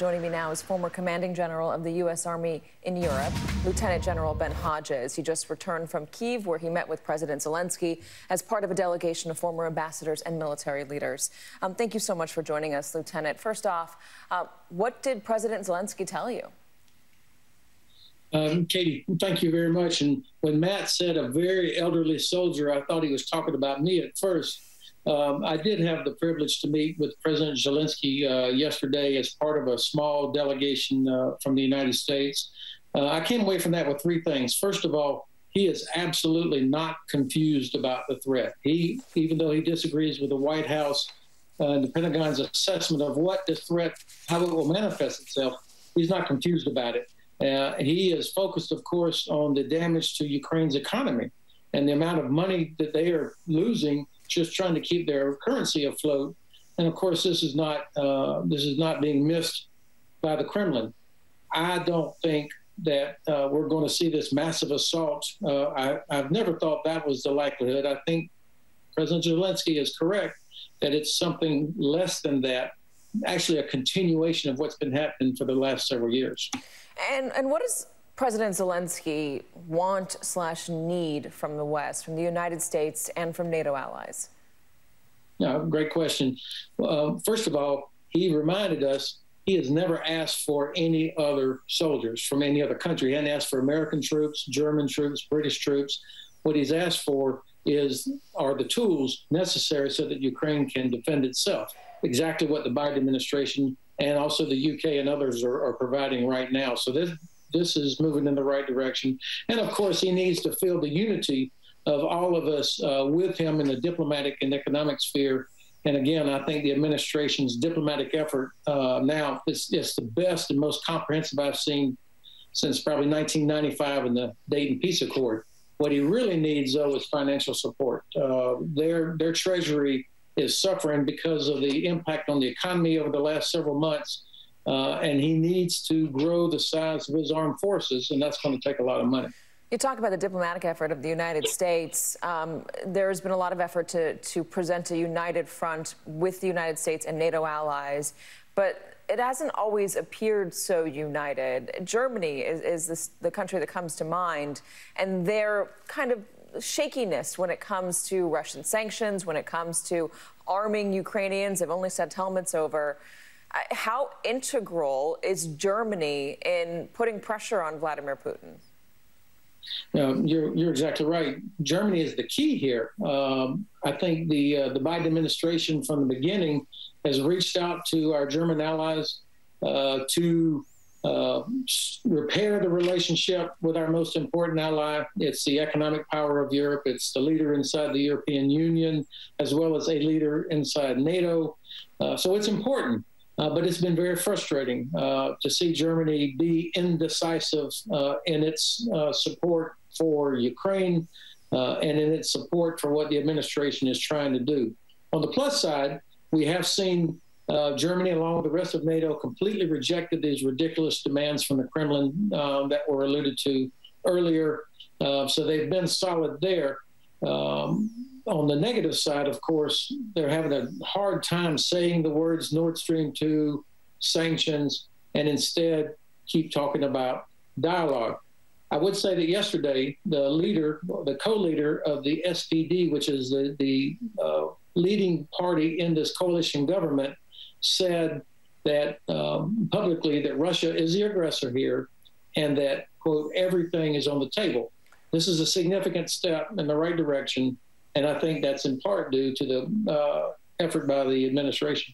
Joining me now is former commanding general of the U.S. Army in Europe, Lieutenant General Ben Hodges. He just returned from Kyiv, where he met with President Zelensky as part of a delegation of former ambassadors and military leaders. Thank you so much for joining us, Lieutenant. First off, what did President Zelensky tell you? Katie, thank you very much. And when Matt said a very elderly soldier, I thought he was talking about me at first. I did have the privilege to meet with President Zelensky yesterday as part of a small delegation from the United States. I came away from that with three things. First of all, he is absolutely not confused about the threat. Even though he disagrees with the White House and the Pentagon's assessment of what this threat, how it will manifest itself, he's not confused about it. He is focused, of course, on the damage to Ukraine's economy and the amount of money that they are losing just trying to keep their currency afloat. And of course, this is not being missed by the Kremlin. I don't think that we're going to see this massive assault. I've never thought that was the likelihood. I think President Zelensky is correct that it's something less than that, actually a continuation of what's been happening for the last several years. And what does President Zelensky want/need from the West, from the United States and from NATO allies? No, great question. First of all, he reminded us he has never asked for any other soldiers from any other country. He hadn't asked for American troops, German troops, British troops. What he's asked for are the tools necessary so that Ukraine can defend itself. Exactly what the Biden administration and also the UK and others are providing right now. So this is moving in the right direction. And of course, he needs to feel the unity of all of us with him in the diplomatic and economic sphere. And again, I think the administration's diplomatic effort now is the best and most comprehensive I've seen since probably 1995 in the Dayton Peace Accord. What he really needs, though, is financial support. Their treasury is suffering because of the impact on the economy over the last several months. And he needs to grow the size of his armed forces, and that's going to take a lot of money. You talk about the diplomatic effort of the United States. There's been a lot of effort to present a united front with the United States and NATO allies, but it hasn't always appeared so united. Germany is the country that comes to mind, and their kind of shakiness when it comes to Russian sanctions, when it comes to arming Ukrainians. They've only sent helmets over. How integral is Germany in putting pressure on Vladimir Putin? You're exactly right. Germany is the key here. I think the Biden administration from the beginning has reached out to our German allies to repair the relationship with our most important ally. It's the economic power of Europe. It's the leader inside the European Union, as well as a leader inside NATO. So it's important. But it's been very frustrating to see Germany be indecisive in its support for Ukraine and in its support for what the administration is trying to do. On the plus side, we have seen Germany, along with the rest of NATO, completely rejected these ridiculous demands from the Kremlin that were alluded to earlier. So they've been solid there. On the negative side, of course, they're having a hard time saying the words Nord Stream 2, sanctions, and instead keep talking about dialogue. I would say that yesterday, the co-leader of the SPD, which is the leading party in this coalition government, said that publicly that Russia is the aggressor here and that, quote, everything is on the table. This is a significant step in the right direction. And I think that's in part due to the effort by the administration.